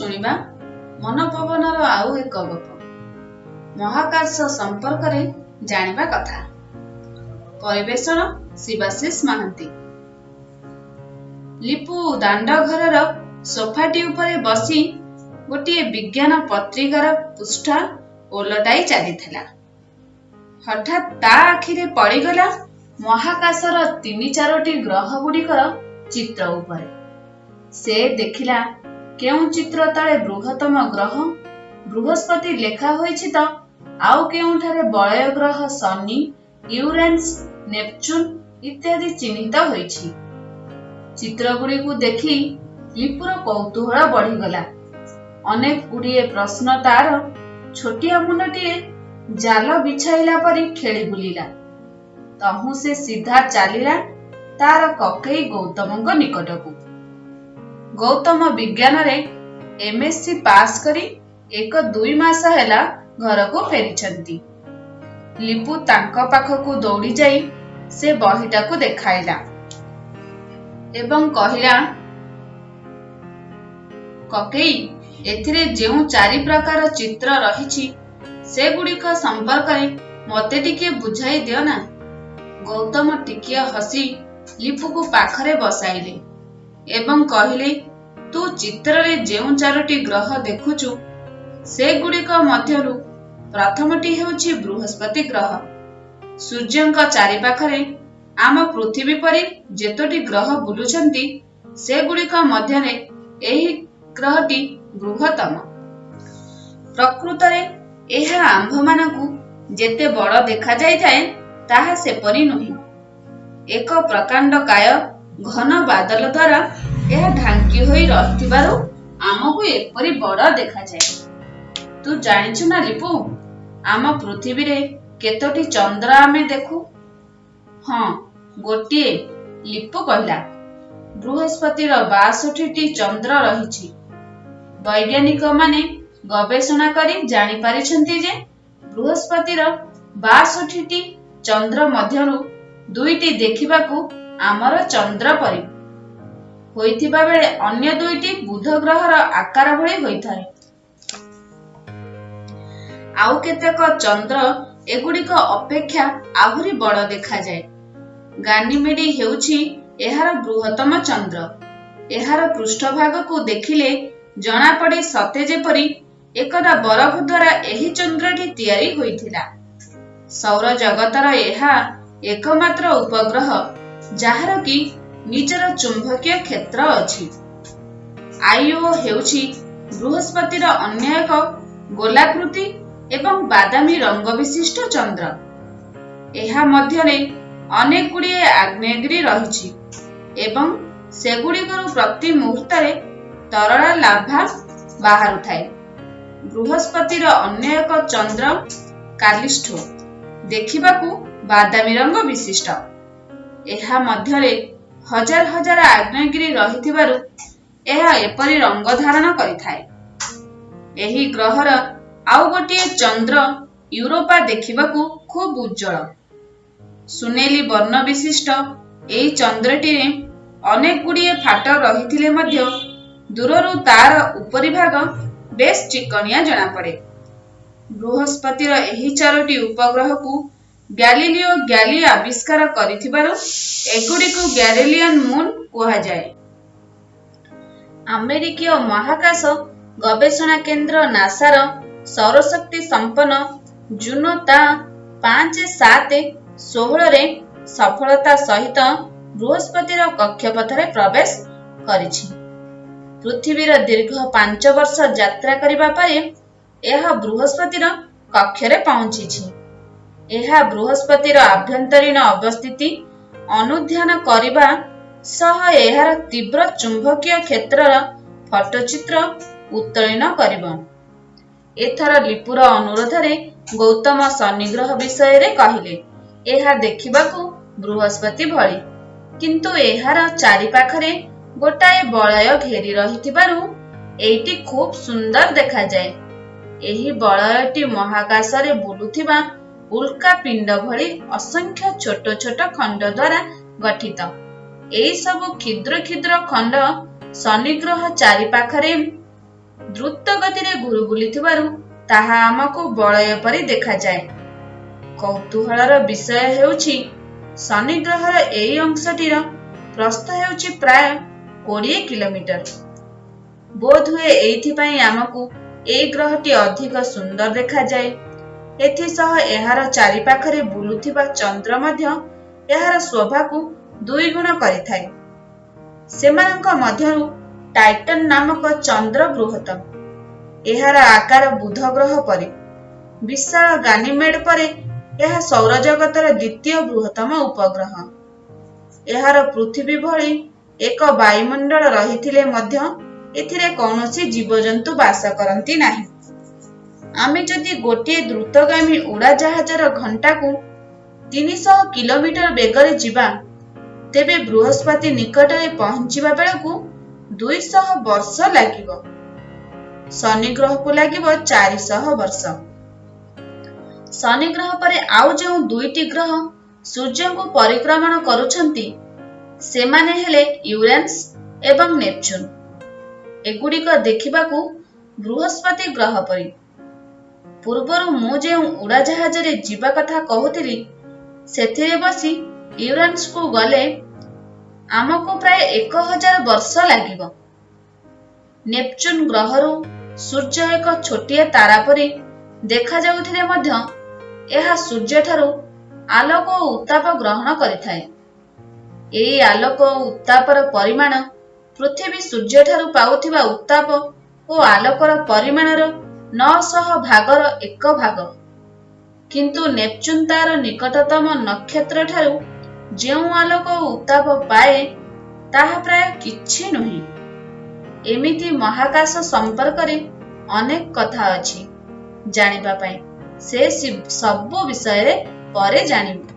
ଶୁଣିବା ମନପବନର ଆଉ ଏକ ଗପ। ମହାକାଶ ସମ୍ପର୍କରେ ଜାଣିବା କଥା। ପରିବେଷଣ ଶିବାଶିଷ ମହାନ୍ତି। ଲିପୁ ଦାଣ୍ଡ ଘରର ସୋଫାଟି ଉପରେ ବସି ଗୋଟିଏ ବିଜ୍ଞାନ ପତ୍ରିକାର ପୃଷ୍ଠା ଓଲଟାଇ ଚାଲିଥିଲା। ହଠାତ୍ ତା ଆଖିରେ ପଡ଼ିଗଲା ମହାକାଶର 3-4ଟି ଗ୍ରହ ଗୁଡ଼ିକର ଚିତ୍ର ଉପରେ। ସେ ଦେଖିଲା କେଉଁ ଚିତ୍ର ତଳେ ବୃହତ୍ତମ ଗ୍ରହ ବୃହସ୍ପତି ଲେଖା ହୋଇଛି ତ ଆଉ କେଉଁଠାରେ ବଳୟ ଗ୍ରହ ଶନି, ୟୁରେନସ୍, ନେପଚୁନ ଇତ୍ୟାଦି ଚିହ୍ନିତ ହୋଇଛି। ଚିତ୍ରଗୁଡ଼ିକୁ ଦେଖି ଲିପୁର କୌତୂହଳ ବଢ଼ିଗଲା। ଅନେକ ଗୁଡ଼ିଏ ପ୍ରଶ୍ନ ତାର ଛୋଟିଆ ମୁଣ୍ଡଟିଏ ଜାଲ ବିଛାଇଲା ପରି ଖେଳି ବୁଲିଲା। ତହୁଁ ସେ ସିଧା ଚାଲିଲା ତାର କକେଇ ଗୌତମଙ୍କ ନିକଟକୁ। ଗୌତମ ବିଜ୍ଞାନରେ MSc ପାସ୍ କରି 1-2 ମାସ ହେଲା ଘରକୁ ଫେରିଛନ୍ତି। ଲିପୁ ତାଙ୍କ ପାଖକୁ ଦୌଡ଼ି ଯାଇ ସେ ବହିଟାକୁ ଦେଖାଇଲା ଏବଂ କହିଲା, କକେଇ, ଏଥିରେ ଯେଉଁ 4 ପ୍ରକାର ଚିତ୍ର ରହିଛି ସେଗୁଡ଼ିକ ସମ୍ପର୍କରେ ମୋତେ ଟିକିଏ ବୁଝାଇ ଦିଅ ନା। ଗୌତମ ଟିକିଏ ହସି ଲିପୁକୁ ପାଖରେ ବସାଇଲେ ଏବଂ କହିଲେ, ତୁ ଚିତ୍ରରେ ଯେଉଁ 4ଟି ଗ୍ରହ ଦେଖୁଛୁ ସେଗୁଡ଼ିକ ମଧ୍ୟରୁ ପ୍ରଥମଟି ହେଉଛି ବୃହସ୍ପତି ଗ୍ରହ। ସୂର୍ଯ୍ୟଙ୍କ ଚାରିପାଖରେ ଆମ ପୃଥିବୀ ପରି ଯେତୋଟି ଗ୍ରହ ବୁଲୁଛନ୍ତି ସେଗୁଡ଼ିକ ମଧ୍ୟରେ ଏହି ଗ୍ରହଟି ବୃହତ୍ତମ। ପ୍ରକୃତରେ ଏହା ଆମ୍ଭମାନଙ୍କୁ ଯେତେ ବଡ଼ ଦେଖାଯାଇଥାଏ ତାହା ସେପରି ନୁହେଁ। ଏକ ପ୍ରକାଣ୍ଡକାୟ ଘନ ବାଦଲ ଦ୍ୱାରା ଏହା ଢାଙ୍କି ହୋଇ ରହିଥିବାରୁ ଆମକୁ ଏପରି ବଡ଼ ଦେଖାଯାଏ। ତୁ ଜାଣିଛୁ ନା ଲିପୁ, ଆମ ପୃଥିବୀରେ କେତୋଟି ଚନ୍ଦ୍ର ଆମେ ଦେଖୁ? ହଁ, ଗୋଟିଏ, ଲିପୁ କହିଲା। ବୃହସ୍ପତିର 62ଟି ଚନ୍ଦ୍ର ରହିଛି। ବୈଜ୍ଞାନିକମାନେ ଗବେଷଣା କରି ଜାଣିପାରିଛନ୍ତି ଯେ ବୃହସ୍ପତିର 62ଟି ଚନ୍ଦ୍ର ମଧ୍ୟରୁ 2ଟି ଦେଖିବାକୁ ଆମର ଚନ୍ଦ୍ର ପରି ହୋଇଥିବା ବେଳେ ଅନ୍ୟ 2ଟି ବୁଧ ଗ୍ରହର ଆକାର ଭଳି ହୋଇଥାଏ। ଆଉ କେତେକ ଚନ୍ଦ୍ର ଏଗୁଡ଼ିକ ଅପେକ୍ଷା ଆହୁରି ବଡ଼ ଦେଖାଯାଏ। ଗାନିମେଡି ହେଉଛି ଏହାର ବୃହତ୍ତମ ଚନ୍ଦ୍ର। ଏହାର ପୃଷ୍ଠଭାଗକୁ ଦେଖିଲେ ଜଣାପଡ଼େ ସତେ ଯେପରି ଏକଦା ବରଫ ଦ୍ୱାରା ଏହି ଚନ୍ଦ୍ରଟି ତିଆରି ହୋଇଥିଲା। ସୌରଜଗତର ଏହା ଏକମାତ୍ର ଉପଗ୍ରହ ଯାହାର କି ନିଜର ଚୁମ୍ବକୀୟ କ୍ଷେତ୍ର ଅଛି। ଆଇଓ ହେଉଛି ବୃହସ୍ପତିର ଅନ୍ୟ ଏକ ଗୋଲାକୃତି ଏବଂ ବାଦାମୀ ରଙ୍ଗ ବିଶିଷ୍ଟ ଚନ୍ଦ୍ର। ଏହା ମଧ୍ୟରେ ଅନେକ ଗୁଡ଼ିଏ ଆଗ୍ନେୟଗିରି ରହିଛି ଏବଂ ସେଗୁଡ଼ିକରୁ ପ୍ରତି ମୁହୂର୍ତ୍ତରେ ତରଳ ଲାଭା ବାହାରୁଥାଏ। ବୃହସ୍ପତିର ଅନ୍ୟ ଏକ ଚନ୍ଦ୍ର କାଲିଷ୍ଠୋ ଦେଖିବାକୁ ବାଦାମୀ ରଙ୍ଗ ବିଶିଷ୍ଟ। ଏହା ମଧ୍ୟରେ ହଜାର ହଜାର ଆଗ୍ନେୟଗିରି ରହିଥିବାରୁ ଏହା ଏପରି ରଙ୍ଗ ଧାରଣ କରିଥାଏ। ଏହି ଗ୍ରହର ଆଉ ଗୋଟିଏ ଚନ୍ଦ୍ର ୟୁରୋପା ଦେଖିବାକୁ ଖୁବ୍ ଉଜ୍ଜ୍ୱଳ। ସୁନେଲି ବର୍ଣ୍ଣ ବିଶିଷ୍ଟ ଏହି ଚନ୍ଦ୍ରଟିରେ ଅନେକ ଗୁଡ଼ିଏ ଫାଟ ରହିଥିଲେ ମଧ୍ୟ ଦୂରରୁ ତାର ଉପରି ଭାଗ ବେଶ୍ ଚିକଣିଆ ଜଣାପଡ଼େ। ବୃହସ୍ପତିର ଏହି 4ଟି ଉପଗ୍ରହକୁ ଗ୍ୟାଲିଲିଓ ଗ୍ୟାଲି ଆବିଷ୍କାର କରିଥିବାରୁ ଏଗୁଡ଼ିକୁ ଗ୍ୟାଲିଲିଆନ୍ ମୁନ୍ କୁହାଯାଏ। ଆମେରିକୀୟ ମହାକାଶ ଗବେଷଣା କେନ୍ଦ୍ର ନାସାର ସୌରଶକ୍ତି ସମ୍ପନ୍ନ ଜୁନୋ ତା 5-7-16ରେ ସଫଳତା ସହିତ ବୃହସ୍ପତିର କକ୍ଷପଥରେ ପ୍ରବେଶ କରିଛି। ପୃଥିବୀର ଦୀର୍ଘ 5 ବର୍ଷ ଯାତ୍ରା କରିବା ପରେ ଏହା ବୃହସ୍ପତିର କକ୍ଷରେ ପହଞ୍ଚିଛି। ଏହା ବୃହସ୍ପତିର ଆଭ୍ୟନ୍ତରୀଣ ଅବସ୍ଥିତି ଅନୁଧ୍ୟାନ କରିବା ସହ ଏହାର ତୀବ୍ର ଚୁମ୍ବକୀୟ କ୍ଷେତ୍ରର ଫଟୋଚିତ୍ର ଉତ୍ତୋଳନ କରିବ। ଏଥର ଲିପୁର ଅନୁରୋଧରେ ଗୌତମ ଶନି ଗ୍ରହ ବିଷୟରେ କହିଲେ। ଏହା ଦେଖିବାକୁ ବୃହସ୍ପତି ଭଳି, କିନ୍ତୁ ଏହାର ଚାରିପାଖରେ ଗୋଟାଏ ବଳୟ ଘେରି ରହିଥିବାରୁ ଏଇଟି ଖୁବ୍ ସୁନ୍ଦର ଦେଖାଯାଏ। ଏହି ବଳୟଟି ମହାକାଶରେ ବୁଲୁଥିବା ଉଲ୍କା ପିଣ୍ଡ ଭଳି ଅସଂଖ୍ୟ ଛୋଟ ଛୋଟ ଖଣ୍ଡ ଦ୍ୱାରା ଗଠିତ। ଏହି ସବୁ କ୍ଷୁଦ୍ର କ୍ଷୁଦ୍ର ଖଣ୍ଡ ଶନି ଗ୍ରହ ଚାରିପାଖରେ ଦ୍ରୁତ ଗତିରେ ଘୁରୁ ବୁଲିଥିବାରୁ ତାହା ଆମକୁ ବଳୟ ପରି ଦେଖାଯାଏ। କୌତୂହଳର ବିଷୟ ହେଉଛି ଶନି ଗ୍ରହର ଏହି ଅଂଶଟିର ପ୍ରସ୍ଥ ହେଉଛି ପ୍ରାୟ 20 କିଲୋମିଟର। ବୋଧହୁଏ ଏଇଥିପାଇଁ ଆମକୁ ଏହି ଗ୍ରହଟି ଅଧିକ ସୁନ୍ଦର ଦେଖାଯାଏ। ଏଥିସହ ଏହାର ଚାରିପାଖରେ ବୁଲୁଥିବା ଚନ୍ଦ୍ର ମଧ୍ୟ ଏହାର ଶୋଭାକୁ 2 ଗୁଣ କରିଥାଏ। ସେମାନଙ୍କ ମଧ୍ୟରୁ ଟାଇଟନ ନାମକ ଚନ୍ଦ୍ର ବୃହତ୍ତମ। ଏହାର ଆକାର ବୁଧ ଗ୍ରହ ପରି। ବିଶାଳ ଗାନିମେଡ୍ ପରେ ଏହା ସୌରଜଗତର ଦ୍ୱିତୀୟ ବୃହତ୍ତମ ଉପଗ୍ରହ। ଏହାର ପୃଥିବୀ ଭଳି ଏକ ବାୟୁମଣ୍ଡଳ ରହିଥିଲେ ମଧ୍ୟ ଏଥିରେ କୌଣସି ଜୀବଜନ୍ତୁ ବାସ କରନ୍ତି ନାହିଁ। ଆମେ ଯଦି ଗୋଟିଏ ଦ୍ରୁତଗାମୀ ଉଡ଼ାଜାହାଜର ଘଣ୍ଟାକୁ 300 କିଲୋମିଟର ବେଗରେ ଯିବା, ତେବେ ବୃହସ୍ପତି ନିକଟରେ ପହଞ୍ଚିବା ବେଳକୁ 200 ବର୍ଷ ଲାଗିବ। ଶନି ଗ୍ରହକୁ ଲାଗିବ 400 ବର୍ଷ। ଶନି ଗ୍ରହ ପରେ ଆଉ ଯେଉଁ 2ଟି ଗ୍ରହ ସୂର୍ଯ୍ୟଙ୍କୁ ପରିକ୍ରମଣ କରୁଛନ୍ତି, ସେମାନେ ହେଲେ ୟୁରେନସ୍ ଏବଂ ନେପଚୁନ୍। ଏଗୁଡ଼ିକ ଦେଖିବାକୁ ବୃହସ୍ପତି ଗ୍ରହ ପରି। ପୂର୍ବରୁ ମୁଁ ଯେଉଁ ଉଡ଼ାଜାହାଜରେ ଯିବା କଥା କହୁଥିଲି, ସେଥିରେ ବସି ୟୁରେନସ୍କୁ ଗଲେ ଆମକୁ ପ୍ରାୟ 1000 ବର୍ଷ ଲାଗିବ। ନେପଚୁନ୍ ଗ୍ରହରୁ ସୂର୍ଯ୍ୟ ଏକ ଛୋଟିଆ ତାରା ପରି ଦେଖାଯାଉଥିଲେ ମଧ୍ୟ ଏହା ସୂର୍ଯ୍ୟଠାରୁ ଆଲୋକ ଓ ଉତ୍ତାପ ଗ୍ରହଣ କରିଥାଏ। ଏହି ଆଲୋକ ଓ ଉତ୍ତାପର ପରିମାଣ ପୃଥିବୀ ସୂର୍ଯ୍ୟଠାରୁ ପାଉଥିବା ଉତ୍ତାପ ଓ ଆଲୋକର ପରିମାଣର 900 ଭାଗର 1 ଭାଗ। କିନ୍ତୁ ନେପଚୁନ୍ ତାର ନିକଟତମ ନକ୍ଷତ୍ରଠାରୁ ଯେଉଁ ଆଲୋକ ଓ ଉତ୍ତାପ ପାଏ, ତାହା ପ୍ରାୟ କିଛି ନୁହେଁ। ଏମିତି ମହାକାଶ ସମ୍ପର୍କରେ ଅନେକ କଥା ଅଛି ଜାଣିବା ପାଇଁ। ସେ ସବୁ ବିଷୟରେ ପରେ ଜାଣିବୁ।